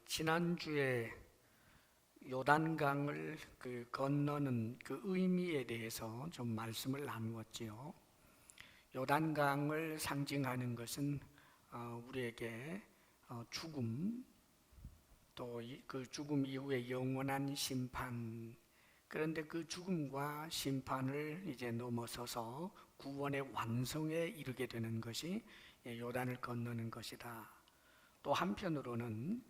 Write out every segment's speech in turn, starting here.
지난주에 요단강을 건너는 그 의미에 대해서 좀 말씀을 나누었지요. 요단강을 상징하는 것은 우리에게 죽음, 또 그 죽음 이후에 영원한 심판, 그런데 그 죽음과 심판을 이제 넘어서서 구원의 완성에 이르게 되는 것이 요단을 건너는 것이다. 또 한편으로는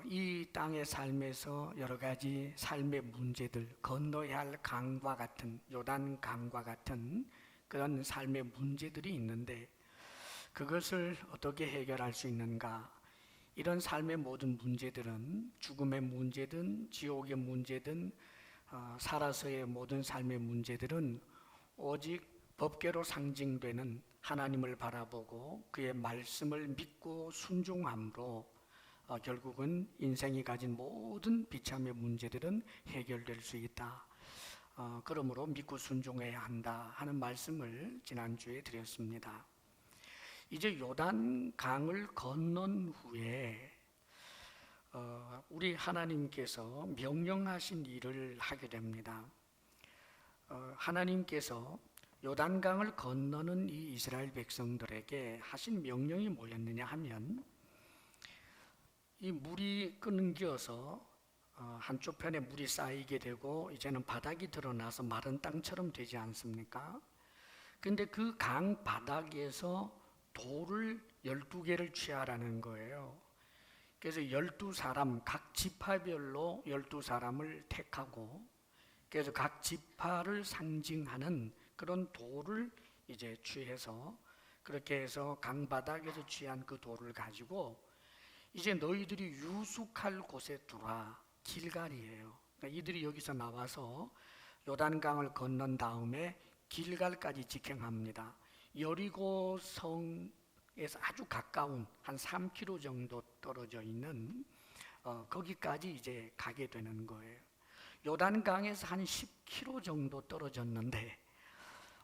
이 땅의 삶에서 여러 가지 삶의 문제들, 건너야 할 강과 같은, 요단 강과 같은 그런 삶의 문제들이 있는데 그것을 어떻게 해결할 수 있는가? 이런 삶의 모든 문제들은 죽음의 문제든 지옥의 문제든 살아서의 모든 삶의 문제들은 오직 법궤로 상징되는 하나님을 바라보고 그의 말씀을 믿고 순종함으로 결국은 인생이 가진 모든 비참의 문제들은 해결될 수 있다. 그러므로 믿고 순종해야 한다 하는 말씀을 지난주에 드렸습니다. 이제 요단 강을 건넌 후에 우리 하나님께서 명령하신 일을 하게 됩니다. 하나님께서 요단강을 건너는 이 이스라엘 백성들에게 하신 명령이 뭐였느냐 하면, 이 물이 끊겨서 한쪽 편에 물이 쌓이게 되고 이제는 바닥이 드러나서 마른 땅처럼 되지 않습니까? 근데 그 강 바닥에서 돌을 12개를 취하라는 거예요. 그래서 12사람, 각 지파별로 12사람을 택하고, 그래서 각 지파를 상징하는 그런 돌을 이제 취해서, 그렇게 해서 강 바닥에서 취한 그 돌을 가지고 이제 너희들이 유숙할 곳에 두라. 길갈이에요. 그러니까 이들이 여기서 나와서 요단강을 건넌 다음에 길갈까지 직행합니다. 여리고 성에서 아주 가까운 한 3km 정도 떨어져 있는 거기까지 이제 가게 되는 거예요. 요단강에서 한 10km 정도 떨어졌는데,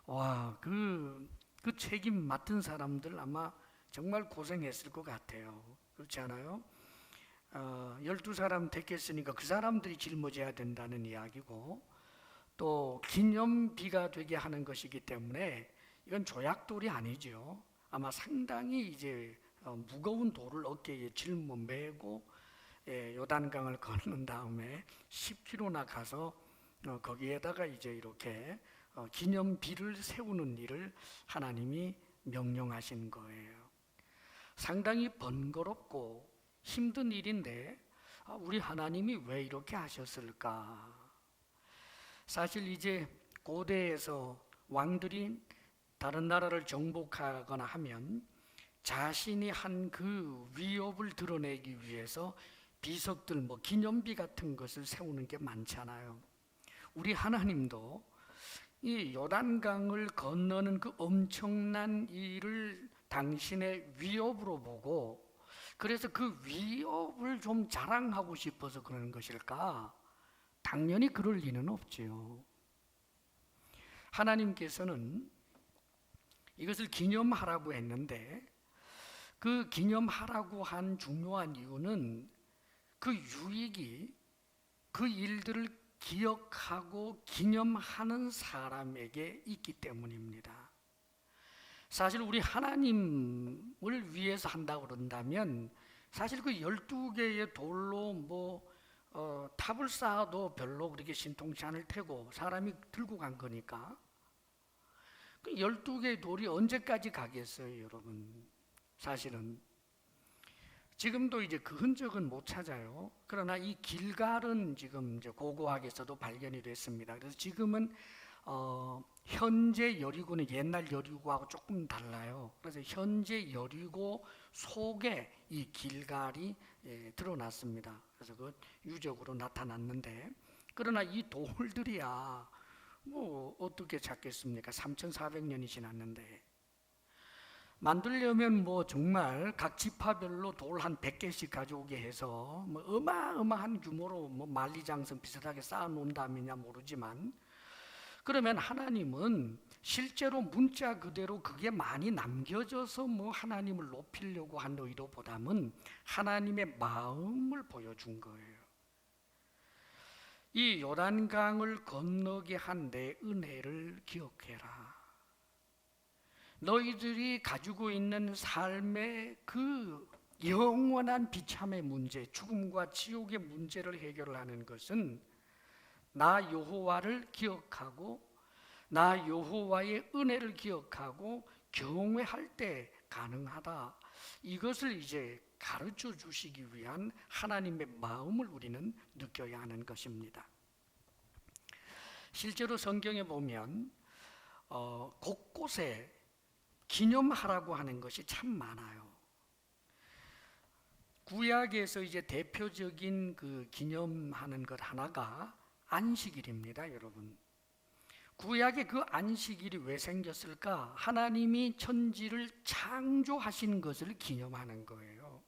와, 그 책임 맡은 사람들 아마 정말 고생했을 것 같아요. 그렇지 않아요? 12사람 택했으니까 그 사람들이 짊어져야 된다는 이야기고, 또 기념비가 되게 하는 것이기 때문에 이건 조약돌이 아니죠. 아마 상당히 이제 무거운 돌을 어깨에 짊어매고 요단강을 건넌 다음에 10km나 가서 거기에다가 이제 이렇게 기념비를 세우는 일을 하나님이 명령하신 거예요. 상당히 번거롭고 힘든 일인데 우리 하나님이 왜 이렇게 하셨을까? 사실 이제 고대에서 왕들이 다른 나라를 정복하거나 하면 자신이 한 그 위협을 드러내기 위해서 비석들, 기념비 같은 것을 세우는 게 많잖아요. 우리 하나님도 이 요단강을 건너는 그 엄청난 일을 당신의 위협으로 보고, 그래서 그 위협을 좀 자랑하고 싶어서 그러는 것일까? 당연히 그럴 리는 없지요. 하나님께서는 이것을 기념하라고 했는데, 그 기념하라고 한 중요한 이유는 그 유익이 그 일들을 기억하고 기념하는 사람에게 있기 때문입니다. 사실 우리 하나님을 위해서 한다고 그런다면 사실 그 12개의 돌로 탑을 쌓아도 별로 그렇게 신통치 않을 테고, 사람이 들고 간 거니까. 그 12개의 돌이 언제까지 가겠어요, 여러분? 사실은 지금도 이제 그 흔적은 못 찾아요. 그러나 이 길갈은 지금 이제 고고학에서도 발견이 됐습니다. 그래서 지금은 현재 여리고는 옛날 여리고하고 조금 달라요. 그래서 현재 여리고 속에 이 길갈이 드러났습니다. 그래서 그 유적으로 나타났는데, 그러나 이 돌들이야 어떻게 찾겠습니까? 3,400년이 지났는데. 만들려면 정말 각 지파별로 돌 한 100개씩 가져오게 해서 어마어마한 규모로 만리장성 비슷하게 쌓아 놓은 다음이냐 모르지만, 그러면 하나님은 실제로 문자 그대로 그게 많이 남겨져서 뭐 하나님을 높이려고 한 의도보다는 하나님의 마음을 보여준 거예요. 이 요단강을 건너게 한 내 은혜를 기억해라. 너희들이 가지고 있는 삶의 그 영원한 비참의 문제, 죽음과 지옥의 문제를 해결하는 것은 나 여호와를 기억하고 나 여호와의 은혜를 기억하고 경외할 때 가능하다. 이것을 이제 가르쳐 주시기 위한 하나님의 마음을 우리는 느껴야 하는 것입니다. 실제로 성경에 보면 곳곳에 기념하라고 하는 것이 참 많아요. 구약에서 이제 대표적인 그 기념하는 것 하나가 안식일입니다, 여러분. 구약의 그 안식일이 왜 생겼을까? 하나님이 천지를 창조하신 것을 기념하는 거예요.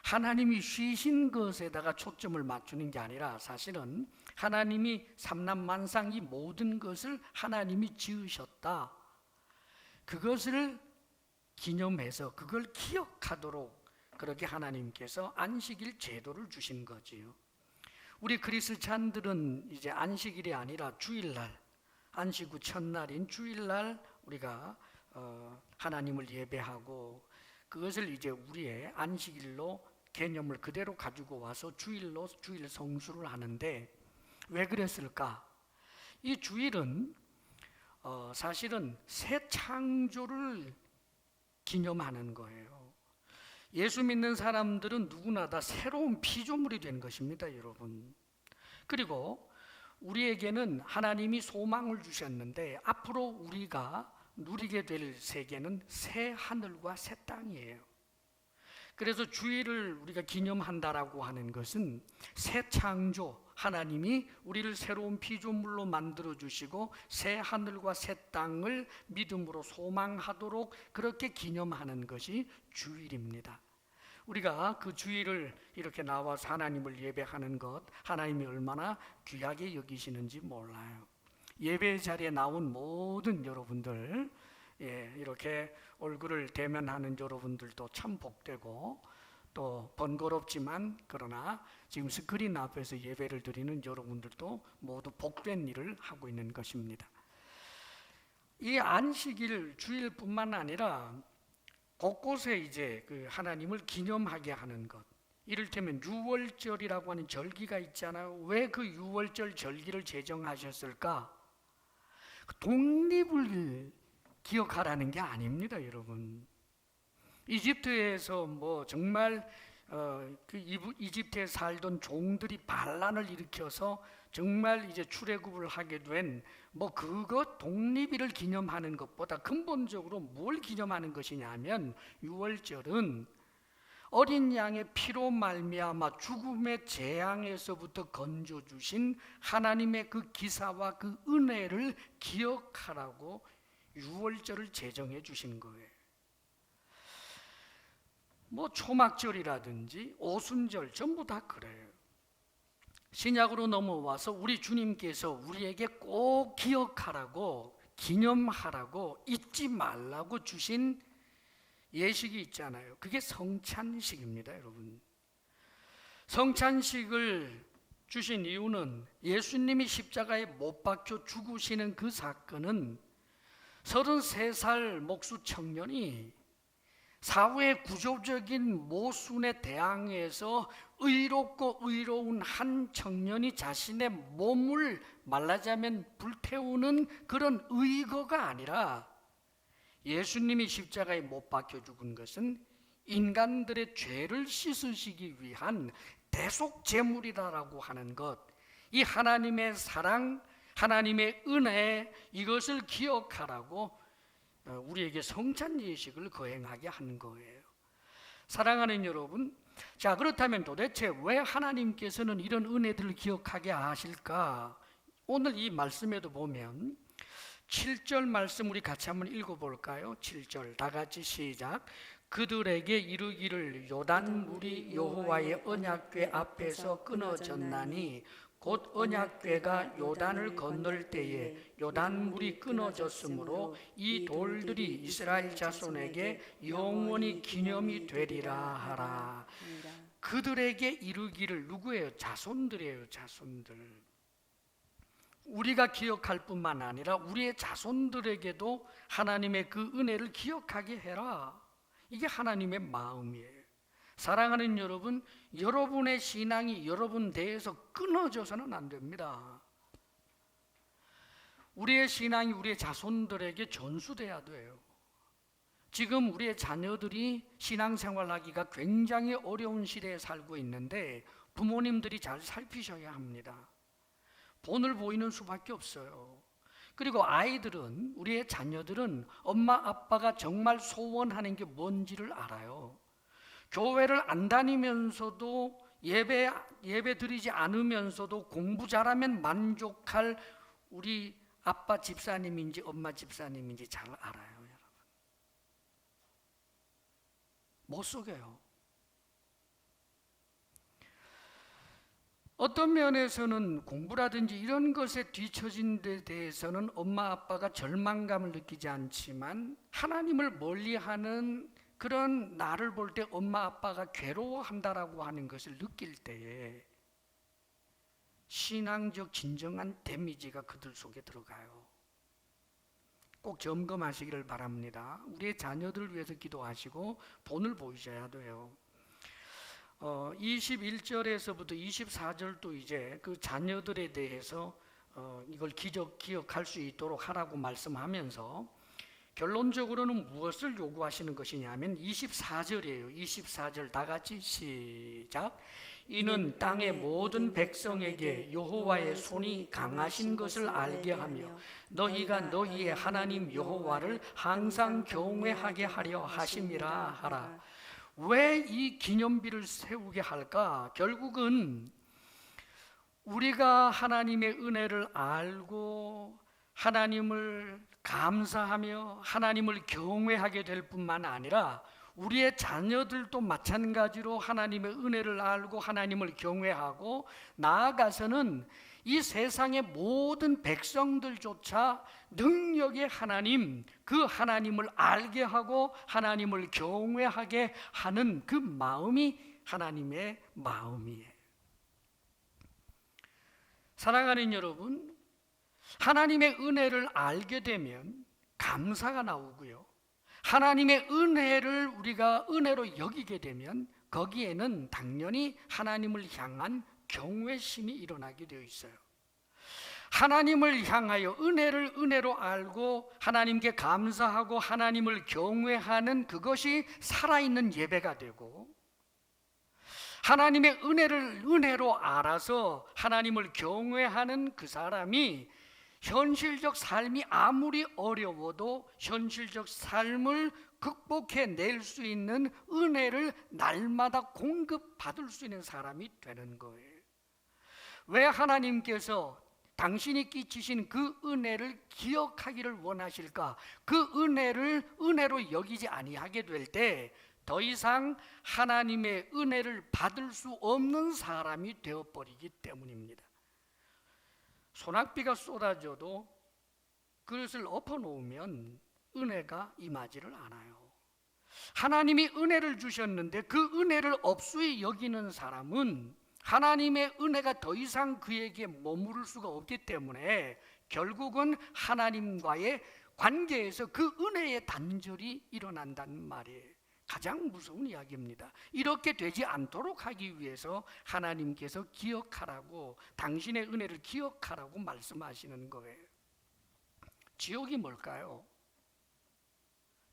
하나님이 쉬신 것에다가 초점을 맞추는 게 아니라 사실은 하나님이 삼남만상 이 모든 것을 하나님이 지으셨다. 그것을 기념해서 그걸 기억하도록 그렇게 하나님께서 안식일 제도를 주신 거지요. 우리 그리스찬들은 이제 안식일이 아니라 주일날, 안식 후 첫날인 주일날 우리가 하나님을 예배하고 그것을 이제 우리의 안식일로 개념을 그대로 가지고 와서 주일로 주일 성수를 하는데 왜 그랬을까? 이 주일은 사실은 새 창조를 기념하는 거예요. 예수 믿는 사람들은 누구나 다 새로운 피조물이 된 것입니다, 여러분. 그리고 우리에게는 하나님이 소망을 주셨는데 앞으로 우리가 누리게 될 세계는 새 하늘과 새 땅이에요. 그래서 주일을 우리가 기념한다라고 하는 것은 새 창조, 하나님이 우리를 새로운 피조물로 만들어 주시고 새 하늘과 새 땅을 믿음으로 소망하도록 그렇게 기념하는 것이 주일입니다. 우리가 그 주일을 이렇게 나와서 하나님을 예배하는 것, 하나님이 얼마나 귀하게 여기시는지 몰라요. 예배 자리에 나온 모든 여러분들, 이렇게 얼굴을 대면하는 여러분들도 참 복되고 또 번거롭지만 그러나 지금 스크린 앞에서 예배를 드리는 여러분들도 모두 복된 일을 하고 있는 것입니다. 이 안식일 주일뿐만 아니라 곳곳에 이제 그 하나님을 기념하게 하는 것, 이를테면 유월절이라고 하는 절기가 있잖아요. 왜 그 유월절 절기를 제정하셨을까? 독립을 기억하라는 게 아닙니다, 여러분. 이집트에서 뭐 정말 그 이집트에 살던 종들이 반란을 일으켜서 정말 이제 출애굽을 하게 된 뭐 그것 독립일을 기념하는 것보다 근본적으로 뭘 기념하는 것이냐면 유월절은 어린 양의 피로 말미암아 죽음의 재앙에서부터 건져 주신 하나님의 그 기사와 그 은혜를 기억하라고 유월절을 제정해 주신 거예요. 뭐 초막절이라든지 오순절 전부 다 그래요. 신약으로 넘어와서 우리 주님께서 우리에게 꼭 기억하라고 기념하라고 잊지 말라고 주신 예식이 있잖아요. 그게 성찬식입니다, 여러분. 성찬식을 주신 이유는 예수님이 십자가에 못 박혀 죽으시는 그 사건은 33살 목수 청년이 사회의 구조적인 모순에 대항해서 의롭고 의로운 한 청년이 자신의 몸을 말하자면 불태우는 그런 의거가 아니라 예수님이 십자가에 못 박혀 죽은 것은 인간들의 죄를 씻으시기 위한 대속 제물이다라고 하는 것, 이 하나님의 사랑, 하나님의 은혜, 이것을 기억하라고 우리에게 성찬 예식을 거행하게 한 거예요. 사랑하는 여러분, 자 그렇다면 도대체 왜 하나님께서는 이런 은혜들을 기억하게 하실까? 오늘 이 말씀에도 보면 7절 말씀 우리 같이 한번 읽어볼까요? 7절 다 같이 시작. 그들에게 이르기를 요단 물이 여호와의 언약궤 앞에서 끊어졌나니 곧 언약궤가 요단을 건널 때에 요단 물이 끊어졌으므로 이 돌들이 이스라엘 자손에게 영원히 기념이 되리라 하라. 그들에게 이르기를, 누구예요? 자손들이에요. 자손들. 우리가 기억할 뿐만 아니라 우리의 자손들에게도 하나님의 그 은혜를 기억하게 해라. 이게 하나님의 마음이에요. 사랑하는 여러분, 여러분의 신앙이 여러분 대해서 끊어져서는 안 됩니다. 우리의 신앙이 우리의 자손들에게 전수돼야 돼요. 지금 우리의 자녀들이 신앙생활하기가 굉장히 어려운 시대에 살고 있는데 부모님들이 잘 살피셔야 합니다. 본을 보이는 수밖에 없어요. 그리고 아이들은, 우리의 자녀들은 엄마 아빠가 정말 소원하는 게 뭔지를 알아요. 교회를 안 다니면서도 예배 드리지 않으면서도 공부 잘하면 만족할 우리 아빠 집사님인지 엄마 집사님인지 잘 알아요, 여러분. 못 속여요. 어떤 면에서는 공부라든지 이런 것에 뒤처진 데 대해서는 엄마 아빠가 절망감을 느끼지 않지만 하나님을 멀리하는 그런 나를 볼 때 엄마 아빠가 괴로워한다라고 하는 것을 느낄 때에 신앙적 진정한 데미지가 그들 속에 들어가요. 꼭 점검하시기를 바랍니다. 우리의 자녀들을 위해서 기도하시고 본을 보이셔야 돼요. 21절에서부터 24절도 이제 그 자녀들에 대해서 이걸 기억할 수 있도록 하라고 말씀하면서 결론적으로는 무엇을 요구하시는 것이냐면 24절이에요. 24절 다 같이 시작. 이는 땅의 모든 백성에게 여호와의 손이 강하신 것을 알게 하며 너희가 너희의 하나님 여호와를 항상 경외하게 하려 하심이라 하라. 왜 이 기념비를 세우게 할까? 결국은 우리가 하나님의 은혜를 알고 하나님을 감사하며 하나님을 경외하게 될 뿐만 아니라 우리의 자녀들도 마찬가지로 하나님의 은혜를 알고 하나님을 경외하고 나아가서는 이 세상의 모든 백성들조차 능력의 하나님, 그 하나님을 알게 하고 하나님을 경외하게 하는 그 마음이 하나님의 마음이에요. 사랑하는 여러분, 하나님의 은혜를 알게 되면 감사가 나오고요, 하나님의 은혜를 우리가 은혜로 여기게 되면 거기에는 당연히 하나님을 향한 경외심이 일어나게 되어 있어요. 하나님을 향하여 은혜를 은혜로 알고 하나님께 감사하고 하나님을 경외하는 그것이 살아있는 예배가 되고, 하나님의 은혜를 은혜로 알아서 하나님을 경외하는 그 사람이 현실적 삶이 아무리 어려워도 현실적 삶을 극복해낼 수 있는 은혜를 날마다 공급받을 수 있는 사람이 되는 거예요. 왜 하나님께서 당신이 끼치신 그 은혜를 기억하기를 원하실까? 그 은혜를 은혜로 여기지 아니하게 될 때 더 이상 하나님의 은혜를 받을 수 없는 사람이 되어버리기 때문입니다. 소낙비가 쏟아져도 그것을 엎어놓으면 은혜가 임하지를 않아요. 하나님이 은혜를 주셨는데 그 은혜를 업수히 여기는 사람은 하나님의 은혜가 더 이상 그에게 머무를 수가 없기 때문에 결국은 하나님과의 관계에서 그 은혜의 단절이 일어난다는 말이에요. 가장 무서운 이야기입니다. 이렇게 되지 않도록 하기 위해서 하나님께서 기억하라고, 당신의 은혜를 기억하라고 말씀하시는 거예요. 지옥이 뭘까요?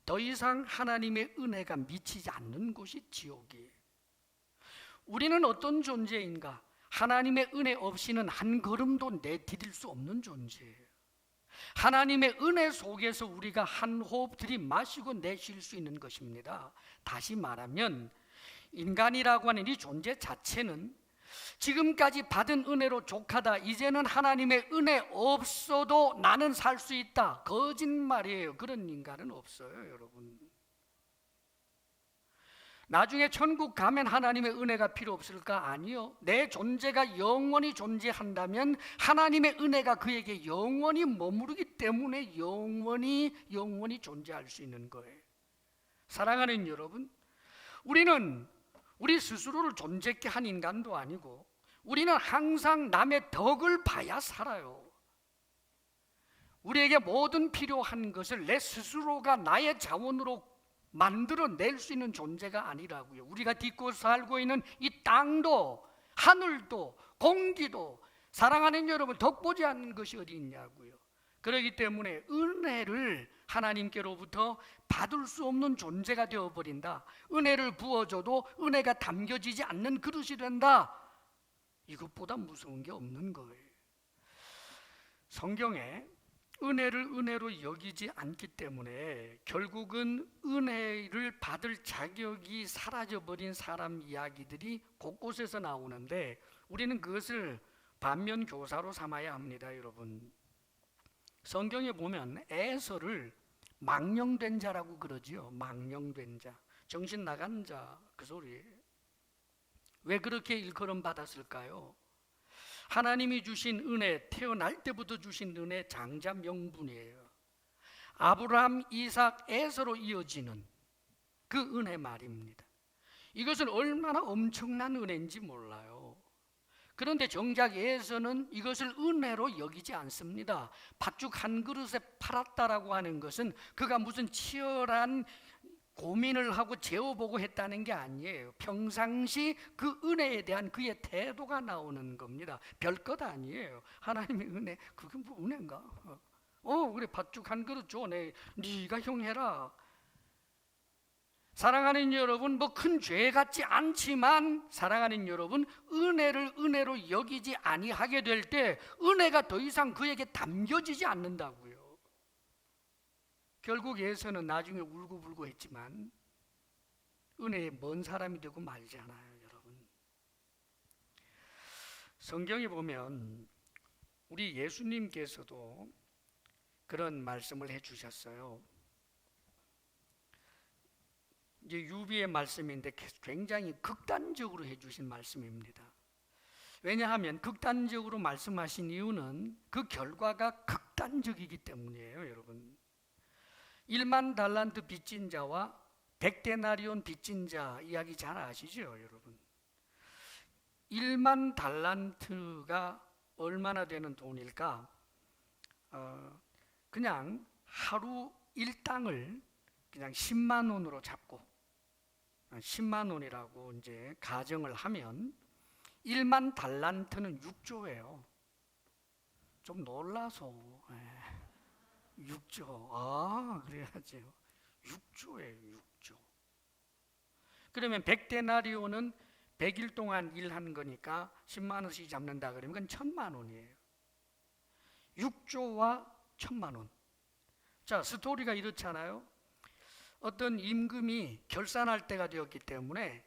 더 이상 하나님의 은혜가 미치지 않는 곳이 지옥이에요. 우리는 어떤 존재인가? 하나님의 은혜 없이는 한 걸음도 내디딜 수 없는 존재예요. 하나님의 은혜 속에서 우리가 한 호흡 들이마시고 내쉴 수 있는 것입니다. 다시 말하면 인간이라고 하는 이 존재 자체는 지금까지 받은 은혜로 족하다, 이제는 하나님의 은혜 없어도 나는 살 수 있다, 거짓말이에요. 그런 인간은 없어요, 여러분. 나중에 천국 가면 하나님의 은혜가 필요 없을까? 아니요. 내 존재가 영원히 존재한다면 하나님의 은혜가 그에게 영원히 머무르기 때문에 영원히 존재할 수 있는 거예요. 사랑하는 여러분, 우리는 우리 스스로를 존재케 한 인간도 아니고 우리는 항상 남의 덕을 봐야 살아요. 우리에게 모든 필요한 것을 내 스스로가 나의 자원으로 만들어낼 수 있는 존재가 아니라고요. 우리가 딛고 살고 있는 이 땅도 하늘도 공기도 사랑하는 여러분 덕보지 않는 것이 어디 있냐고요. 그렇기 때문에 은혜를 하나님께로부터 받을 수 없는 존재가 되어버린다. 은혜를 부어줘도 은혜가 담겨지지 않는 그릇이 된다. 이것보다 무서운 게 없는 거예요. 성경에 은혜를 은혜로 여기지 않기 때문에 결국은 은혜를 받을 자격이 사라져버린 사람 이야기들이 곳곳에서 나오는데 우리는 그것을 반면교사로 삼아야 합니다. 여러분, 성경에 보면 에서를 망령된 자라고 그러지요. 망령된 자, 정신 나간 자, 그 소리예요. 왜 그렇게 일컬음 받았을까요? 하나님이 주신 은혜, 태어날 때부터 주신 은혜 장자 명분이에요. 아브라함, 이삭, 에서로 이어지는 그 은혜 말입니다. 이것은 얼마나 엄청난 은혜인지 몰라요. 그런데 정작 에서는 이것을 은혜로 여기지 않습니다. 팥죽 한 그릇에 팔았다라고 하는 것은 그가 무슨 치열한 고민을 하고 재어보고 했다는 게 아니에요. 평상시 그 은혜에 대한 그의 태도가 나오는 겁니다. 별것 아니에요. 하나님의 은혜, 그게 뭐 은혜인가? 그래 팥죽 한 그릇 줘. 네가 형 해라. 사랑하는 여러분, 뭐 큰 죄 같지 않지만 사랑하는 여러분, 은혜를 은혜로 여기지 아니하게 될 때 은혜가 더 이상 그에게 담겨지지 않는다고요. 결국 예수는 나중에 울고불고 했지만 은혜에 먼 사람이 되고 말잖아요. 여러분, 성경에 보면 우리 예수님께서도 그런 말씀을 해주셨어요. 이제 유비의 말씀인데 굉장히 극단적으로 해주신 말씀입니다. 왜냐하면 극단적으로 말씀하신 이유는 그 결과가 극단적이기 때문이에요. 여러분, 1만 달란트 빚진 자와 100데나리온 빚진 자 이야기 잘 아시죠? 여러분, 1만 달란트가 얼마나 되는 돈일까? 그냥 하루 일당을 그냥 10만 원으로 잡고 10만 원이라고 이제 가정을 하면 1만 달란트는 6조예요. 좀 놀라서 6조. 그래야죠. 6조예요. 6조. 그러면 100데나리온은 100일 동안 일하는 거니까 10만 원씩 잡는다 그러면 그건 1000만 원이에요. 6조와 1000만 원. 자, 스토리가 이렇잖아요. 어떤 임금이 결산할 때가 되었기 때문에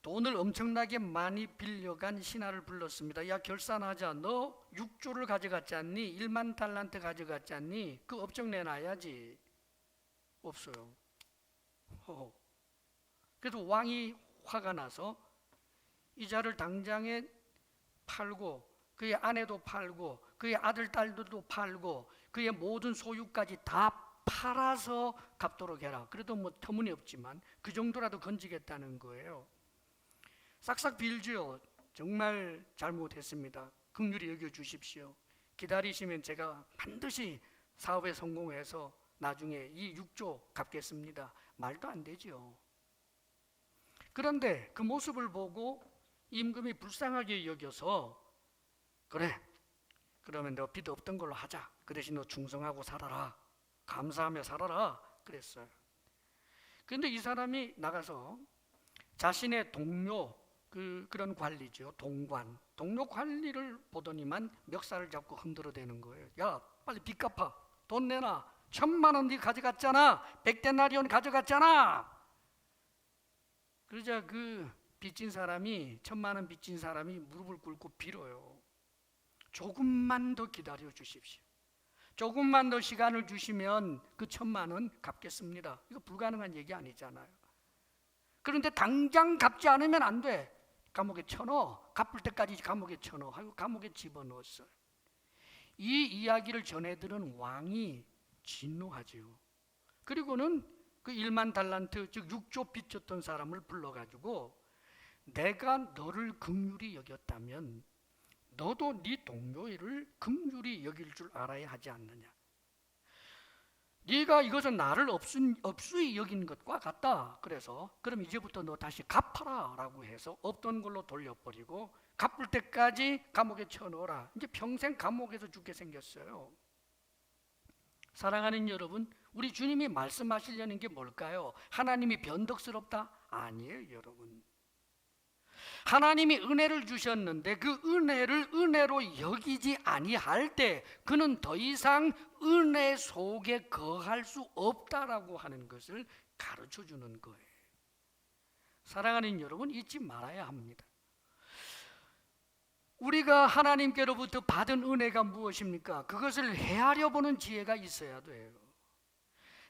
돈을 엄청나게 많이 빌려간 신하를 불렀습니다. 야, 결산하자. 너 6조를 가져갔지 않니? 1만 달란트 가져갔지 않니? 그 업적 내놔야지. 없어요. 그래서 왕이 화가 나서 이자를 당장에 팔고 그의 아내도 팔고 그의 아들 딸들도 팔고 그의 모든 소유까지 다 팔아서 갚도록 해라. 그래도 뭐 터무니없지만 그 정도라도 건지겠다는 거예요. 싹싹 빌지요. 정말 잘못했습니다. 긍휼히 여겨주십시오. 기다리시면 제가 반드시 사업에 성공해서 나중에 이 6조 갚겠습니다. 말도 안 되죠. 그런데 그 모습을 보고 임금이 불쌍하게 여겨서 그래, 그러면 너 빚 없던 걸로 하자. 그 대신 너 충성하고 살아라. 감사하며 살아라. 그랬어요. 그런데 이 사람이 나가서 자신의 동료, 그런 관리죠. 동료 관리를 보더니만 멱살을 잡고 흔들어대는 거예요. 야, 빨리 빚 갚아. 돈 내놔. 1000만 원 네 가져갔잖아. 100데나리온 가져갔잖아. 그러자 그 빚진 사람이, 1000만 원 빚진 사람이 무릎을 꿇고 빌어요. 조금만 더 기다려 주십시오. 조금만 더 시간을 주시면 그 1000만 원 갚겠습니다. 이거 불가능한 얘기 아니잖아요. 그런데 당장 갚지 않으면 안 돼. 감옥에 쳐넣어. 갚을 때까지 감옥에 쳐넣어. 하고 감옥에 집어넣었어요. 이 이야기를 전해들은 왕이 진노하지요. 그리고는 그 1만 달란트, 즉 6조 빚졌던 사람을 불러가지고 내가 너를 긍휼히 여겼다면 너도 네 동료를 긍휼히 여길 줄 알아야 하지 않느냐. 네가 이것은 나를 업수히 여긴 것과 같다. 그래서 그럼 이제부터 너 다시 갚아라 라고 해서 없던 걸로 돌려버리고 갚을 때까지 감옥에 쳐넣어라. 이제 평생 감옥에서 죽게 생겼어요. 사랑하는 여러분, 우리 주님이 말씀하시려는 게 뭘까요? 하나님이 변덕스럽다? 아니에요, 여러분. 하나님이 은혜를 주셨는데 그 은혜를 은혜로 여기지 아니할 때 그는 더 이상 은혜 속에 거할 수 없다라고 하는 것을 가르쳐 주는 거예요. 사랑하는 여러분, 잊지 말아야 합니다. 우리가 하나님께로부터 받은 은혜가 무엇입니까? 그것을 헤아려 보는 지혜가 있어야 돼요.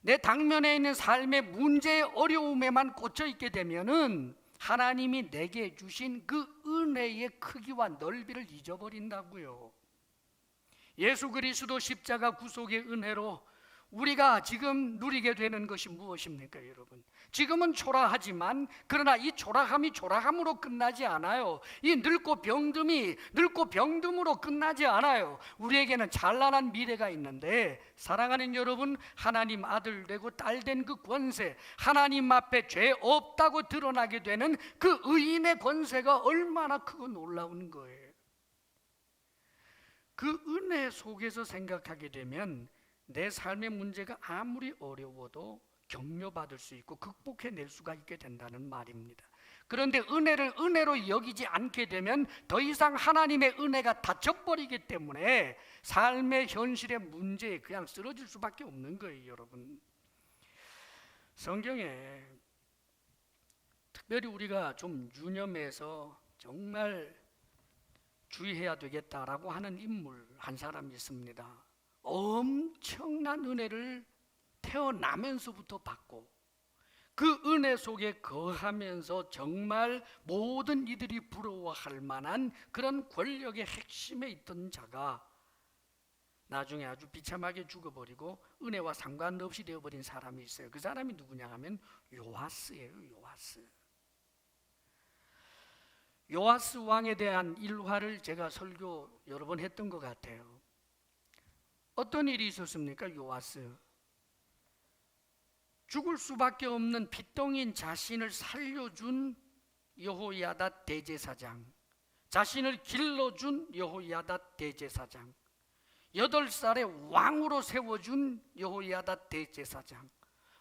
내 당면에 있는 삶의 문제의 어려움에만 꽂혀 있게 되면은 하나님이 내게 주신 그 은혜의 크기와 넓이를 잊어버린다고요. 예수 그리스도 십자가 구속의 은혜로 우리가 지금 누리게 되는 것이 무엇입니까, 여러분? 지금은 초라하지만 그러나 이 초라함이 초라함으로 끝나지 않아요. 이 늙고 병듦으로 끝나지 않아요. 우리에게는 찬란한 미래가 있는데, 사랑하는 여러분, 하나님 아들 되고 딸 된 그 권세, 하나님 앞에 죄 없다고 드러나게 되는 그 의인의 권세가 얼마나 크고 놀라운 거예요. 그 은혜 속에서 생각하게 되면 내 삶의 문제가 아무리 어려워도 격려받을 수 있고 극복해낼 수가 있게 된다는 말입니다. 그런데 은혜를 은혜로 여기지 않게 되면 더 이상 하나님의 은혜가 닫혀버리기 때문에 삶의 현실의 문제에 그냥 쓰러질 수밖에 없는 거예요, 여러분. 성경에 특별히 우리가 좀 유념해서 정말 주의해야 되겠다라고 하는 인물 한 사람이 있습니다. 엄청난 은혜를 태어나면서부터 받고 그 은혜 속에 거하면서 정말 모든 이들이 부러워할 만한 그런 권력의 핵심에 있던 자가 나중에 아주 비참하게 죽어버리고 은혜와 상관없이 되어버린 사람이 있어요. 그 사람이 누구냐 하면 요아스예요. 요아스 왕에 대한 일화를 제가 설교 여러 번 했던 것 같아요. 어떤 일이 있었습니까? 요아스 죽을 수밖에 없는 빚덩인 자신을 살려준 여호야다 대제사장, 자신을 길러준 여호야다 대제사장, 8살에 왕으로 세워준 여호야다 대제사장,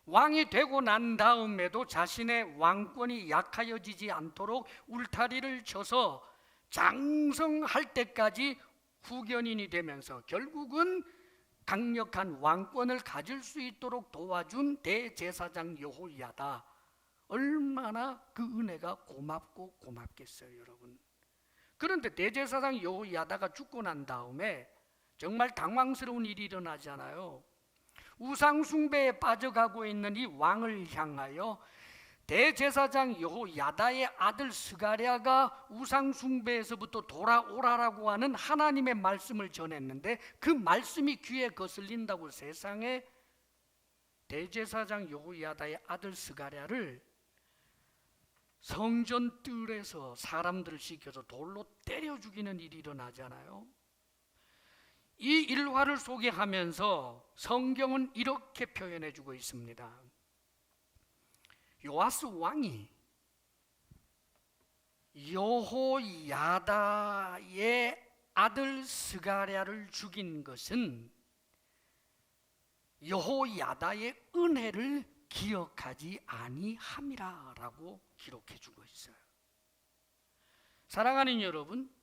왕이 되고 난 다음에도 자신의 왕권이 약하여지지 않도록 울타리를 쳐서 장성할 때까지 후견인이 되면서 결국은 강력한 왕권을 가질 수 있도록 도와준 대제사장 여호야다. 얼마나 그 은혜가 고맙고 고맙겠어요, 여러분. 그런데 대제사장 여호야다가 죽고 난 다음에 정말 당황스러운 일이 일어나잖아요. 우상 숭배에 빠져가고 있는 이 왕을 향하여 대제사장 여호야다의 아들 스가랴가 우상 숭배에서부터 돌아오라라고 하는 하나님의 말씀을 전했는데 그 말씀이 귀에 거슬린다고 세상에 대제사장 여호야다의 아들 스가랴를 성전 뜰에서 사람들을 시켜서 돌로 때려 죽이는 일이 일어나잖아요. 이 일화를 소개하면서 성경은 이렇게 표현해 주고 있습니다. 요아스 왕이 여호야다의 아들 스가랴를 죽인 것은 여호야다의 은혜를 기억하지 아니함이라라고 기록해 주고 있어요. 사랑하는 여러분,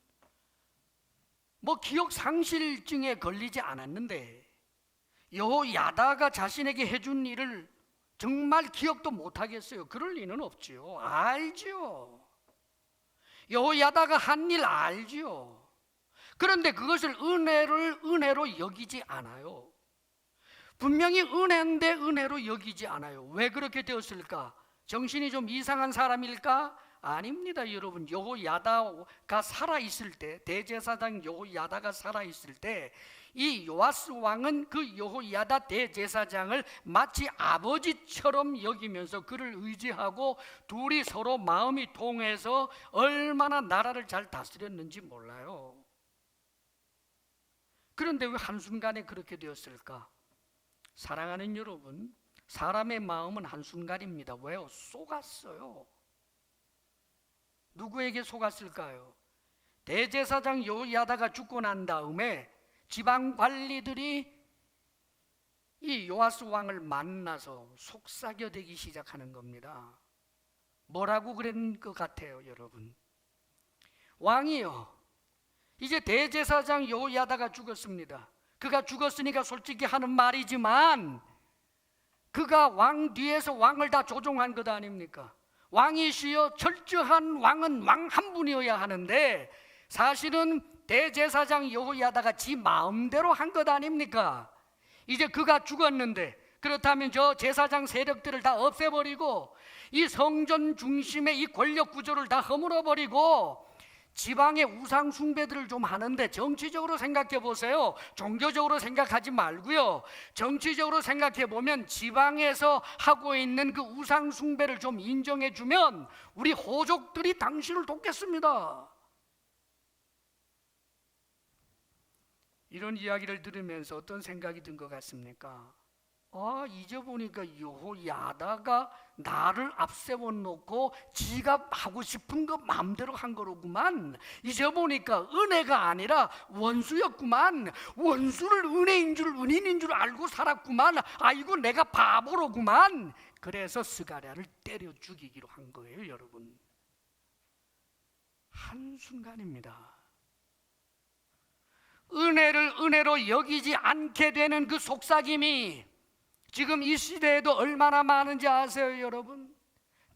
기억 상실증에 걸리지 않았는데 여호야다가 자신에게 해준 일을 정말 기억도 못하겠어요. 그럴 리는 없지요. 알지요. 여호야다가 한 일 알지요. 그런데 그것을 은혜로 여기지 않아요. 분명히 은혜인데 은혜로 여기지 않아요. 왜 그렇게 되었을까? 정신이 좀 이상한 사람일까? 아닙니다, 여러분. 여호야다가 살아있을 때, 대제사장 여호야다가 살아있을 때 이 요아스 왕은 그 여호야다 대제사장을 마치 아버지처럼 여기면서 그를 의지하고 둘이 서로 마음이 통해서 얼마나 나라를 잘 다스렸는지 몰라요. 그런데 왜 한순간에 그렇게 되었을까? 사랑하는 여러분, 사람의 마음은 한순간입니다. 왜요? 속았어요. 누구에게 속았을까요? 대제사장 여호야다가 죽고 난 다음에 지방 관리들이 이 요아스 왕을 만나서 속삭여대기 시작하는 겁니다. 뭐라고 그랬는 것 같아요, 여러분? 왕이요, 이제 대제사장 여호야다가 죽었습니다. 그가 죽었으니까 솔직히 하는 말이지만 그가 왕 뒤에서 왕을 다 조종한 것 아닙니까? 왕이시여, 철저한 왕은 왕 한 분이어야 하는데 사실은 대제사장 여호야다가 지 마음대로 한 것 아닙니까? 이제 그가 죽었는데 그렇다면 저 제사장 세력들을 다 없애버리고 이 성전 중심의 이 권력 구조를 다 허물어버리고 지방의 우상 숭배들을 좀 하는데, 정치적으로 생각해 보세요. 종교적으로 생각하지 말고요, 정치적으로 생각해 보면 지방에서 하고 있는 그 우상 숭배를 좀 인정해 주면 우리 호족들이 당신을 돕겠습니다. 이런 이야기를 들으면서 어떤 생각이 든 것 같습니까? 이제 보니까 여호야다가 나를 앞세워 놓고 지가 하고 싶은 거 마음대로 한 거로구만. 이제 보니까 은혜가 아니라 원수였구만. 원수를 은혜인 줄, 은인인 줄 알고 살았구만. 아이고, 내가 바보로구만. 그래서 스가랴를 때려 죽이기로 한 거예요, 여러분. 한순간입니다. 은혜를 은혜로 여기지 않게 되는 그 속삭임이 지금 이 시대에도 얼마나 많은지 아세요, 여러분?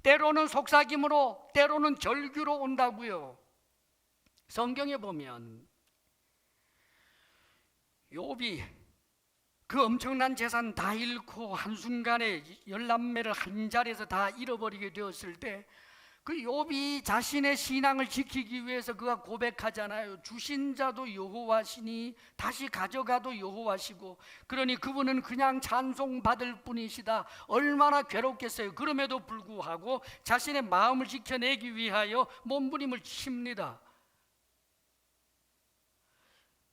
때로는 속삭임으로, 때로는 절규로 온다고요. 성경에 보면 욥이 그 엄청난 재산 다 잃고 한순간에 10남매를 한 자리에서 다 잃어버리게 되었을 때 그 욥이 자신의 신앙을 지키기 위해서 그가 고백하잖아요. 주신 자도 여호와시니 다시 가져가도 여호와시고, 그러니 그분은 그냥 찬송받을 뿐이시다. 얼마나 괴롭겠어요. 그럼에도 불구하고 자신의 마음을 지켜내기 위하여 몸부림을 칩니다.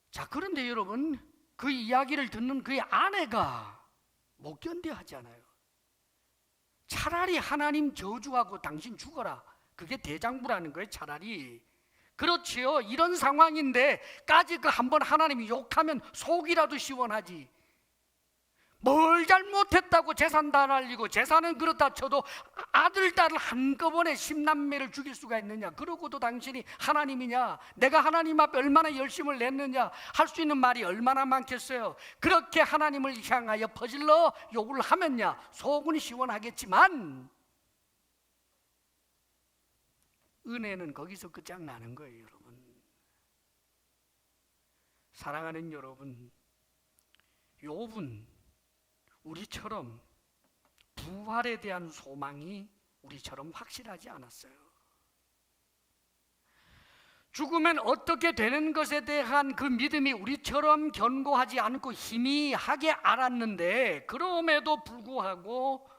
자, 그런데 여러분, 그 이야기를 듣는 그의 아내가 못 견뎌 하잖아요. 차라리 하나님 저주하고 당신 죽어라. 그게 대장부라는 거예요, 차라리. 그렇지요. 이런 상황인데 까지 그 한번 하나님이 욕하면 속이라도 시원하지. 뭘 잘못했다고 재산 다 날리고, 재산은 그렇다 쳐도 아들, 딸을 한꺼번에 10남매를 죽일 수가 있느냐? 그러고도 당신이 하나님이냐? 내가 하나님 앞에 얼마나 열심을 냈느냐? 할 수 있는 말이 얼마나 많겠어요? 그렇게 하나님을 향하여 퍼질러 욕을 하면야 속은 시원하겠지만 은혜는 거기서 끝장나는 거예요, 여러분. 사랑하는 여러분, 욥은 우리처럼 부활에 대한 소망이 우리처럼 확실하지 않았어요. 죽으면 어떻게 되는 것에 대한 그 믿음이 우리처럼 견고하지 않고 희미하게 알았는데, 그럼에도 불구하고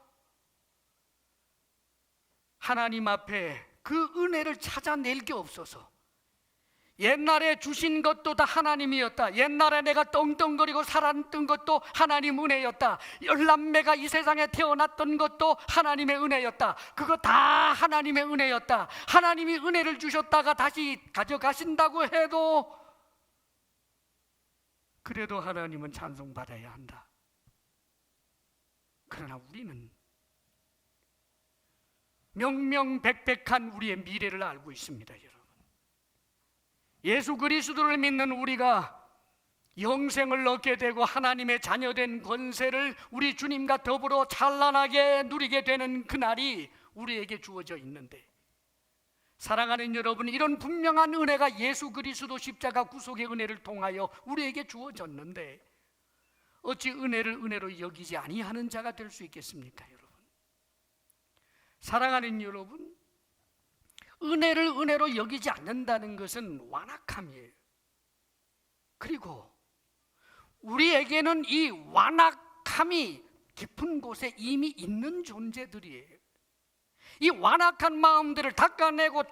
하나님 앞에 그 은혜를 찾아낼 게 없어서 옛날에 주신 것도 다 하나님이었다. 옛날에 내가 떵떵거리고 살았던 것도 하나님 은혜였다. 10남매가 이 세상에 태어났던 것도 하나님의 은혜였다. 그거 다 하나님의 은혜였다. 하나님이 은혜를 주셨다가 다시 가져가신다고 해도 그래도 하나님은 찬송받아야 한다. 그러나 우리는 명명백백한 우리의 미래를 알고 있습니다, 여러분. 예수 그리스도를 믿는 우리가 영생을 얻게 되고 하나님의 자녀된 권세를 우리 주님과 더불어 찬란하게 누리게 되는 그날이 우리에게 주어져 있는데, 사랑하는 여러분, 이런 분명한 은혜가 예수 그리스도 십자가 구속의 은혜를 통하여 우리에게 주어졌는데 어찌 은혜를 은혜로 여기지 아니하는 자가 될 수 있겠습니까, 여러분? 사랑하는 여러분, 은혜를 은혜로 여기지 않는다는 것은 완악함이에요. 그리고 우리에게는 이 완악함이 깊은 곳에 이미 있는 존재들이에요. 이 완악한 마음들을 닦아내고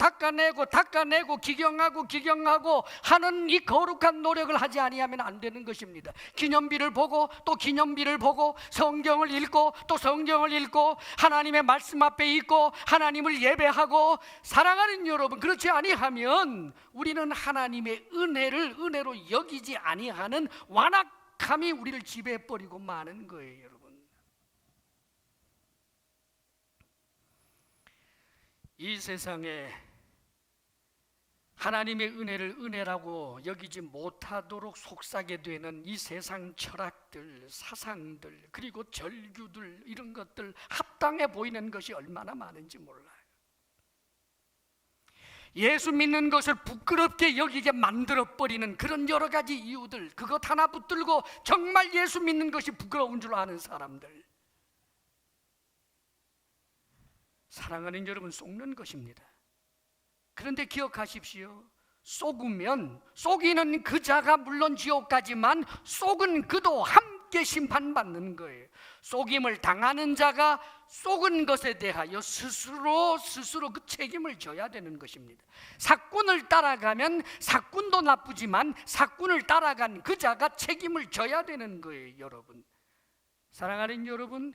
기경하고 하는 이 거룩한 노력을 하지 아니하면 안 되는 것입니다. 기념비를 보고 또 기념비를 보고 성경을 읽고 또 성경을 읽고 하나님의 말씀 앞에 있고 하나님을 예배하고, 사랑하는 여러분, 그렇지 아니하면 우리는 하나님의 은혜를 은혜로 여기지 아니하는 완악함이 우리를 지배해버리고 마는 거예요. 여러분, 이 세상에 하나님의 은혜를 은혜라고 여기지 못하도록 속삭게 되는 이 세상 철학들, 사상들, 그리고 절규들, 이런 것들 합당해 보이는 것이 얼마나 많은지 몰라요. 예수 믿는 것을 부끄럽게 여기게 만들어버리는 그런 여러 가지 이유들, 그것 하나 붙들고 정말 예수 믿는 것이 부끄러운 줄 아는 사람들, 사랑하는 여러분, 속는 것입니다. 그런데 기억하십시오. 속이는 그 자가 물론 지옥 가지만 속은 그도 함께 심판받는 거예요. 속임을 당하는 자가 속은 것에 대하여 스스로 그 책임을 져야 되는 것입니다. 사꾼을 따라가면 사꾼도 나쁘지만 사꾼을 따라간 그 자가 책임을 져야 되는 거예요. 여러분, 사랑하는 여러분,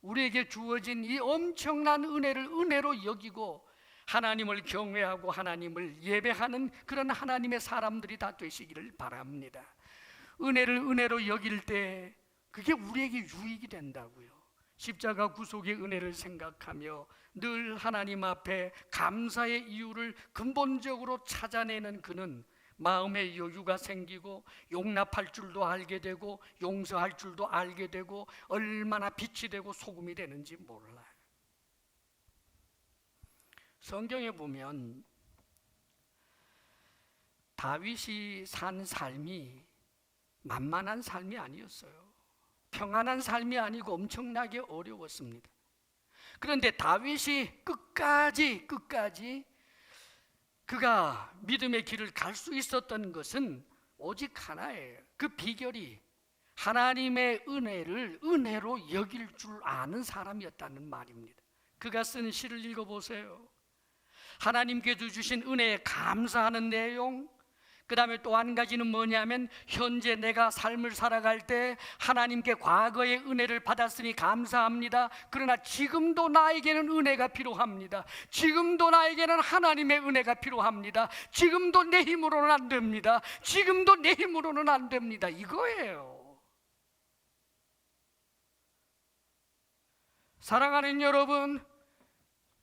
우리에게 주어진 이 엄청난 은혜를 은혜로 여기고 하나님을 경외하고 하나님을 예배하는 그런 하나님의 사람들이 다 되시기를 바랍니다. 은혜를 은혜로 여길 때 그게 우리에게 유익이 된다고요. 십자가 구속의 은혜를 생각하며 늘 하나님 앞에 감사의 이유를 근본적으로 찾아내는 그는 마음의 여유가 생기고 용납할 줄도 알게 되고 용서할 줄도 알게 되고 얼마나 빛이 되고 소금이 되는지 몰라요. 성경에 보면 다윗이 산 삶이 만만한 삶이 아니었어요. 평안한 삶이 아니고 엄청나게 어려웠습니다. 그런데 다윗이 끝까지 그가 믿음의 길을 갈 수 있었던 것은 오직 하나예요. 그 비결이 하나님의 은혜를 은혜로 여길 줄 아는 사람이었다는 말입니다. 그가 쓴 시를 읽어보세요. 하나님께서 주신 은혜에 감사하는 내용, 그 다음에 또 한 가지는 뭐냐면 현재 내가 삶을 살아갈 때 하나님께 과거의 은혜를 받았으니 감사합니다. 그러나 지금도 나에게는 은혜가 필요합니다. 지금도 나에게는 하나님의 은혜가 필요합니다. 지금도 내 힘으로는 안 됩니다. 지금도 내 힘으로는 안 됩니다. 이거예요. 사랑하는 여러분,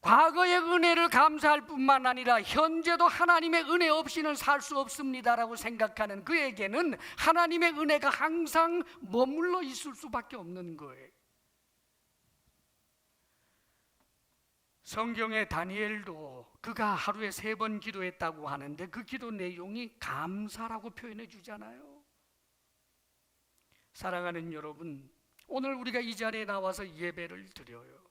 과거의 은혜를 감사할 뿐만 아니라 현재도 하나님의 은혜 없이는 살 수 없습니다라고 생각하는 그에게는 하나님의 은혜가 항상 머물러 있을 수밖에 없는 거예요. 성경의 다니엘도 그가 하루에 3번 기도했다고 하는데 그 기도 내용이 감사라고 표현해 주잖아요. 사랑하는 여러분, 오늘 우리가 이 자리에 나와서 예배를 드려요.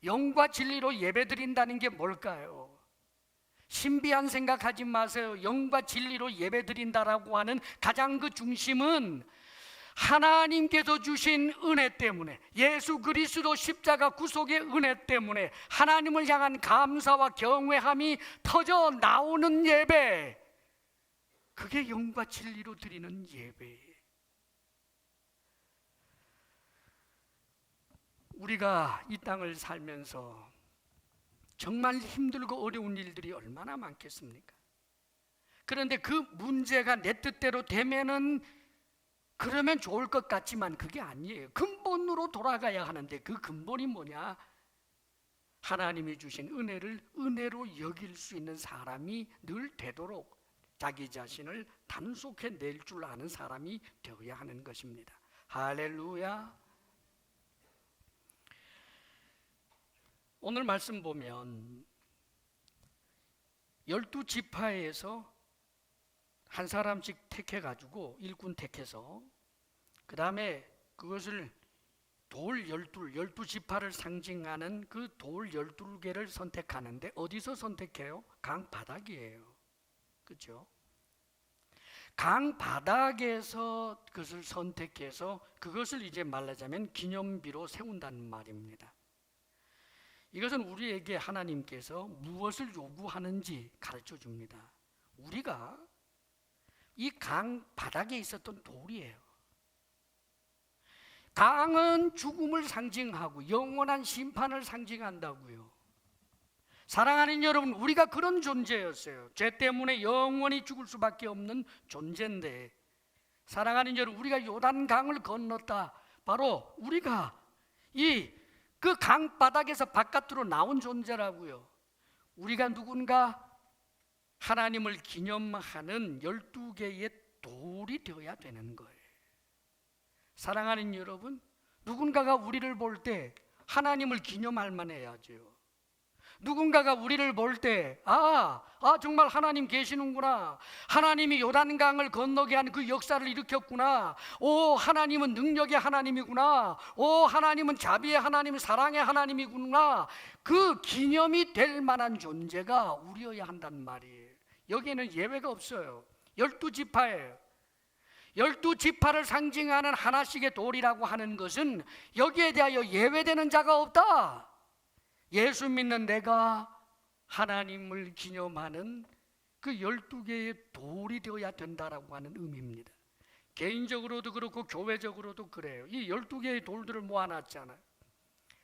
영과 진리로 예배드린다는 게 뭘까요? 신비한 생각하지 마세요. 영과 진리로 예배드린다라고 하는 가장 그 중심은 하나님께서 주신 은혜 때문에, 예수 그리스도 십자가 구속의 은혜 때문에 하나님을 향한 감사와 경외함이 터져 나오는 예배, 그게 영과 진리로 드리는 예배예요. 우리가 이 땅을 살면서 정말 힘들고 어려운 일들이 얼마나 많겠습니까? 그런데 그 문제가 내 뜻대로 되면은 그러면 좋을 것 같지만 그게 아니에요. 근본으로 돌아가야 하는데 그 근본이 뭐냐? 하나님이 주신 은혜를 은혜로 여길 수 있는 사람이 늘 되도록 자기 자신을 단속해 낼 줄 아는 사람이 되어야 하는 것입니다. 할렐루야. 오늘 말씀 보면 12지파에서 한 사람씩 택해가지고 일꾼 택해서 그 다음에 그것을 돌 12 지파를 상징하는 그 돌 12개를 선택하는데 어디서 선택해요? 강 바닥이에요. 그렇죠? 강 바닥에서 그것을 선택해서 그것을 이제 말하자면 기념비로 세운다는 말입니다. 이것은 우리에게 하나님께서 무엇을 요구하는지 가르쳐 줍니다. 우리가 이 강 바닥에 있었던 돌이에요. 강은 죽음을 상징하고 영원한 심판을 상징한다고요. 사랑하는 여러분, 우리가 그런 존재였어요. 죄 때문에 영원히 죽을 수밖에 없는 존재인데, 사랑하는 여러분, 우리가 요단강을 건넜다. 바로 우리가 그 강바닥에서 바깥으로 나온 존재라고요. 우리가 누군가 하나님을 기념하는 12개의 돌이 되어야 되는 거예요. 사랑하는 여러분, 누군가가 우리를 볼 때 하나님을 기념할 만해야죠. 누군가가 우리를 볼 때 정말 하나님 계시는구나, 하나님이 요단강을 건너게 한 그 역사를 일으켰구나, 오 하나님은 능력의 하나님이구나, 오 하나님은 자비의 하나님, 사랑의 하나님이구나, 그 기념이 될 만한 존재가 우리여야 한단 말이에요. 여기에는 예외가 없어요. 12지파예요 12지파를 상징하는 하나씩의 돌이라고 하는 것은 여기에 대하여 예외되는 자가 없다. 예수 믿는 내가 하나님을 기념하는 그 12개의 돌이 되어야 된다라고 하는 의미입니다. 개인적으로도 그렇고 교회적으로도 그래요. 이 12개의 돌들을 모아놨잖아요.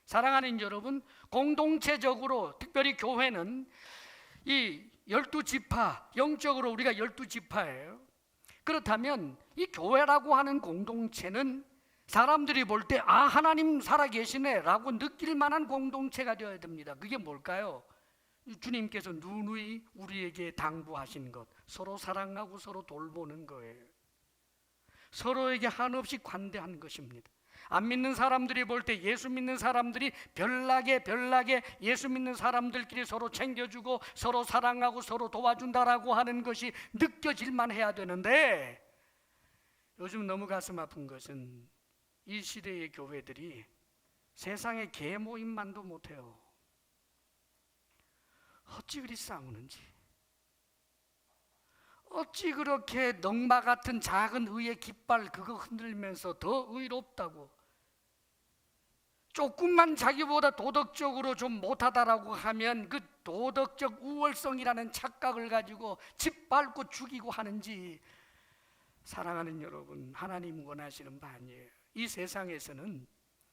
사랑하는 여러분, 공동체적으로 특별히 교회는 이 12지파, 영적으로 우리가 12지파예요. 그렇다면 이 교회라고 하는 공동체는 사람들이 볼 때 하나님 살아계시네 라고 느낄 만한 공동체가 되어야 됩니다. 그게 뭘까요? 주님께서 누누이 우리에게 당부하신 것, 서로 사랑하고 서로 돌보는 거예요. 서로에게 한없이 관대한 것입니다. 안 믿는 사람들이 볼 때 예수 믿는 사람들이 별나게 예수 믿는 사람들끼리 서로 챙겨주고 서로 사랑하고 서로 도와준다라고 하는 것이 느껴질만 해야 되는데, 요즘 너무 가슴 아픈 것은 이 시대의 교회들이 세상의 개 모임만도 못해요. 어찌 그리 싸우는지, 어찌 그렇게 넝마 같은 작은 의의 깃발 그거 흔들면서 더 의롭다고, 조금만 자기보다 도덕적으로 좀 못하다라고 하면 그 도덕적 우월성이라는 착각을 가지고 짓밟고 죽이고 하는지. 사랑하는 여러분, 하나님 원하시는 바 아니에요. 이 세상에서는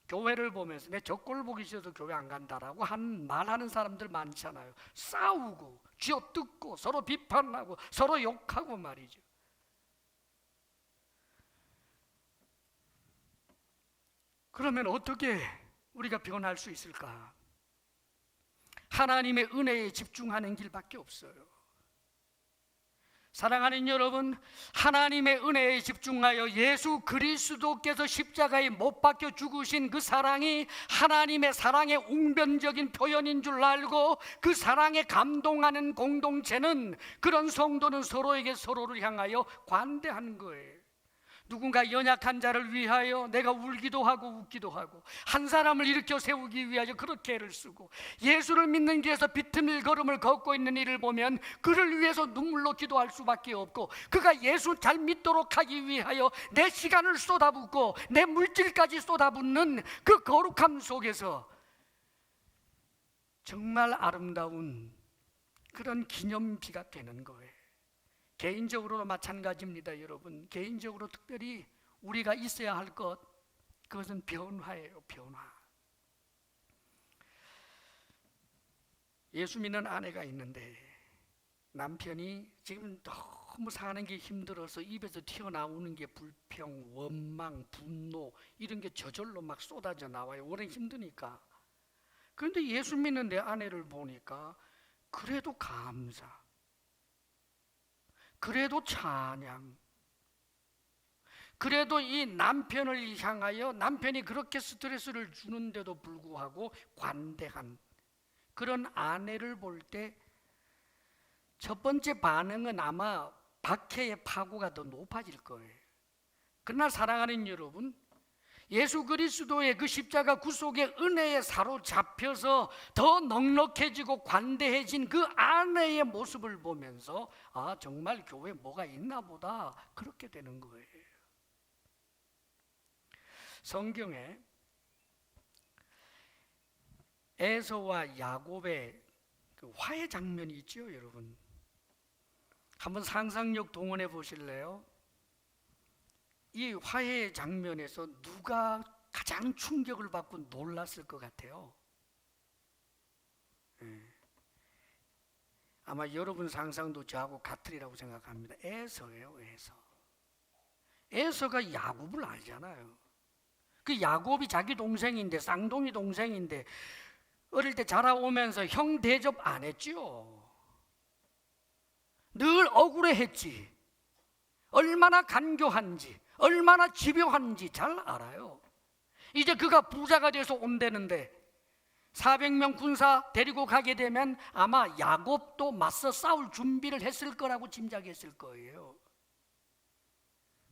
교회를 보면서 내 저꼴 보기 싫어서 교회 안 간다라고 말하는 사람들 많잖아요. 싸우고 쥐어뜯고 서로 비판하고 서로 욕하고 말이죠. 그러면 어떻게 우리가 변할 수 있을까? 하나님의 은혜에 집중하는 길밖에 없어요. 사랑하는 여러분, 하나님의 은혜에 집중하여 예수 그리스도께서 십자가에 못 박혀 죽으신 그 사랑이 하나님의 사랑의 웅변적인 표현인 줄 알고 그 사랑에 감동하는 공동체는, 그런 성도는 서로에게 서로를 향하여 관대한 거예요. 누군가 연약한 자를 위하여 내가 울기도 하고 웃기도 하고, 한 사람을 일으켜 세우기 위하여 그렇게 애를 쓰고, 예수를 믿는 길에서 비틈일 걸음을 걷고 있는 이를 보면 그를 위해서 눈물로 기도할 수밖에 없고, 그가 예수 잘 믿도록 하기 위하여 내 시간을 쏟아붓고 내 물질까지 쏟아붓는 그 거룩함 속에서 정말 아름다운 그런 기념비가 되는 거예요. 개인적으로도 마찬가지입니다. 여러분, 개인적으로 특별히 우리가 있어야 할 것, 그것은 변화예요. 변화. 예수 믿는 아내가 있는데 남편이 지금 너무 사는 게 힘들어서 입에서 튀어나오는 게 불평, 원망, 분노 이런 게 저절로 막 쏟아져 나와요. 오래 힘드니까. 그런데 예수 믿는 내 아내를 보니까 그래도 감사, 그래도 찬양, 그래도 이 남편을 향하여 남편이 그렇게 스트레스를 주는데도 불구하고 관대한 그런 아내를 볼 때 첫 번째 반응은 아마 박해의 파고가 더 높아질 거예요. 그러나 사랑하는 여러분, 예수 그리스도의 그 십자가 구속의 은혜에 사로잡혀서 더 넉넉해지고 관대해진 그 아내의 모습을 보면서 아, 정말 교회에 뭐가 있나 보다, 그렇게 되는 거예요. 성경에 에서와 야곱의 그 화해 장면이 있죠, 여러분. 한번 상상력 동원해 보실래요? 이 화해 장면에서 누가 가장 충격을 받고 놀랐을 것 같아요? 아마 여러분 상상도 저하고 같으리라고 생각합니다. 에서예요, 에서. 에서가 야곱을 알잖아요. 그 야곱이 자기 동생인데, 쌍둥이 동생인데 어릴 때 자라오면서 형 대접 안 했지요. 늘 억울해했지. 얼마나 간교한지, 얼마나 집요한지 잘 알아요. 이제 그가 부자가 돼서 온다는데 400명 군사 데리고 가게 되면 아마 야곱도 맞서 싸울 준비를 했을 거라고 짐작했을 거예요.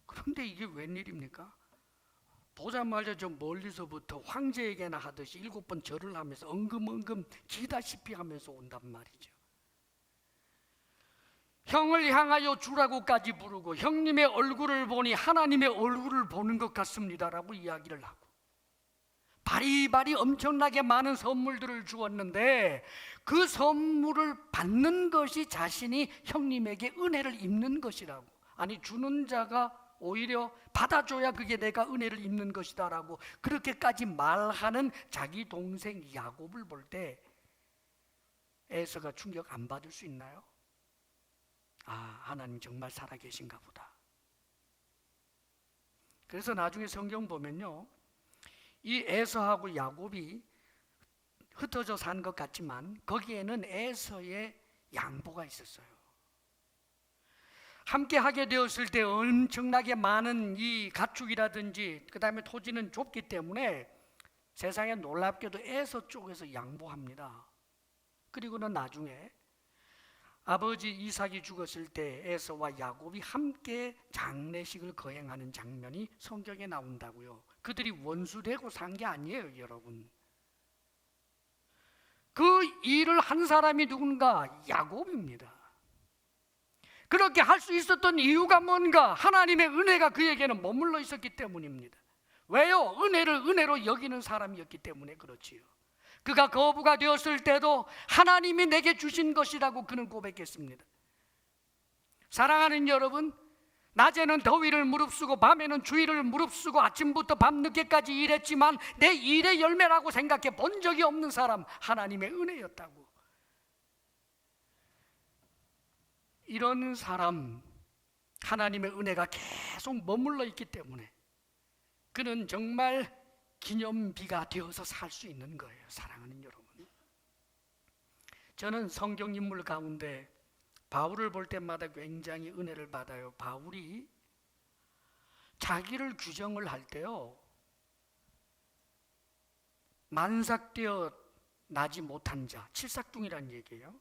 그런데 이게 웬일입니까? 보자마자 저 멀리서부터 황제에게나 하듯이 7번 절을 하면서 엉금엉금 기다시피 하면서 온단 말이죠. 형을 향하여 주라고까지 부르고 형님의 얼굴을 보니 하나님의 얼굴을 보는 것 같습니다라고 이야기를 하고 바리바리 엄청나게 많은 선물들을 주었는데 그 선물을 받는 것이 자신이 형님에게 은혜를 입는 것이라고, 아니 주는 자가 오히려 받아줘야 그게 내가 은혜를 입는 것이다라고 그렇게까지 말하는 자기 동생 야곱을 볼 때 에서가 충격 안 받을 수 있나요? 아, 하나님 정말 살아계신가 보다. 그래서 나중에 성경 보면요, 이 에서하고 야곱이 흩어져 산 것 같지만 거기에는 에서의 양보가 있었어요. 함께 하게 되었을 때 엄청나게 많은 이 가축이라든지 그 다음에 토지는 좁기 때문에 세상에 놀랍게도 에서 쪽에서 양보합니다. 그리고는 나중에 아버지 이삭이 죽었을 때 에서와 야곱이 함께 장례식을 거행하는 장면이 성경에 나온다고요. 그들이 원수되고 산 게 아니에요, 여러분. 그 일을 한 사람이 누군가? 야곱입니다. 그렇게 할 수 있었던 이유가 뭔가? 하나님의 은혜가 그에게는 머물러 있었기 때문입니다. 왜요? 은혜를 은혜로 여기는 사람이었기 때문에 그렇지요. 그가 거부가 되었을 때도 하나님이 내게 주신 것이라고 그는 고백했습니다. 사랑하는 여러분, 낮에는 더위를 무릅쓰고 밤에는 추위를 무릅쓰고 아침부터 밤늦게까지 일했지만 내 일의 열매라고 생각해 본 적이 없는 사람, 하나님의 은혜였다고. 이런 사람, 하나님의 은혜가 계속 머물러 있기 때문에 그는 정말 기념비가 되어서 살 수 있는 거예요. 사랑하는 여러분, 저는 성경 인물 가운데 바울을 볼 때마다 굉장히 은혜를 받아요. 바울이 자기를 규정을 할 때요, 만삭되어 나지 못한 자, 칠삭둥이라는 얘기예요.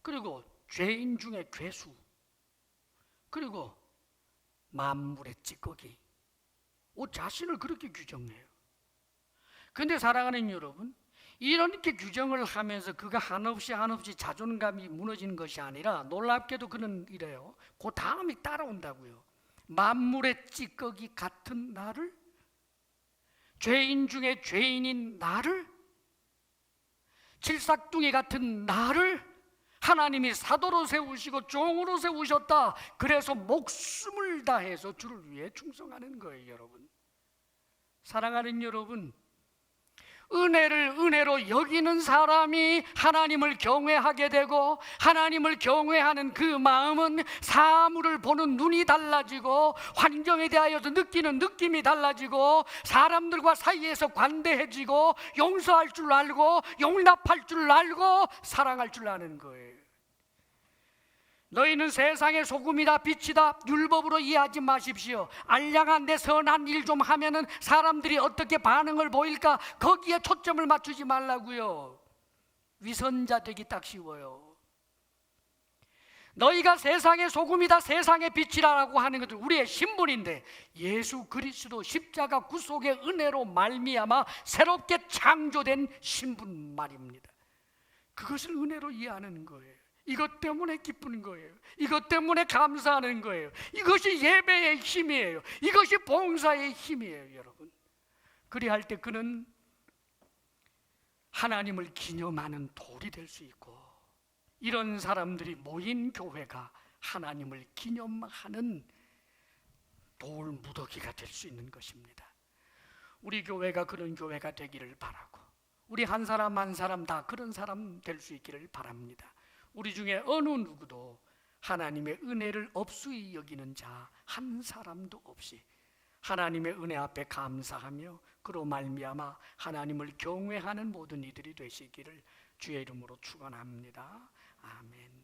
그리고 죄인 중에 괴수, 그리고 만물의 찌꺼기, 자신을 그렇게 규정해요. 그런데 사랑하는 여러분, 이렇게 규정을 하면서 그가 한없이 자존감이 무너지는 것이 아니라 놀랍게도 그는 이래요. 그 다음이 따라온다고요. 만물의 찌꺼기 같은 나를, 죄인 중에 죄인인 나를, 칠삭둥이 같은 나를 하나님이 사도로 세우시고 종으로 세우셨다. 그래서 목숨을 다해서 주를 위해 충성하는 거예요. 여러분, 사랑하는 여러분, 은혜를 은혜로 여기는 사람이 하나님을 경외하게 되고 하나님을 경외하는 그 마음은 사물을 보는 눈이 달라지고 환경에 대하여서 느끼는 느낌이 달라지고 사람들과 사이에서 관대해지고 용서할 줄 알고 용납할 줄 알고 사랑할 줄 아는 거예요. 너희는 세상의 소금이다 빛이다, 율법으로 이해하지 마십시오. 알량한 내 선한 일 좀 하면은 사람들이 어떻게 반응을 보일까, 거기에 초점을 맞추지 말라고요. 위선자 되기 딱 쉬워요. 너희가 세상의 소금이다, 세상의 빛이라고 하는 것은 우리의 신분인데, 예수 그리스도 십자가 구속의 은혜로 말미암아 새롭게 창조된 신분 말입니다. 그것을 은혜로 이해하는 거예요. 이것 때문에 기쁘는 거예요. 이것 때문에 감사하는 거예요. 이것이 예배의 힘이에요. 이것이 봉사의 힘이에요, 여러분. 그리할 때 그는 하나님을 기념하는 돌이 될 수 있고, 이런 사람들이 모인 교회가 하나님을 기념하는 돌 무더기가 될 수 있는 것입니다. 우리 교회가 그런 교회가 되기를 바라고, 우리 한 사람 한 사람 다 그런 사람 될 수 있기를 바랍니다. 우리 중에 어느 누구도 하나님의 은혜를 업수히 여기는 자 한 사람도 없이 하나님의 은혜 앞에 감사하며 그로 말미암아 하나님을 경외하는 모든 이들이 되시기를 주의 이름으로 축원합니다. 아멘.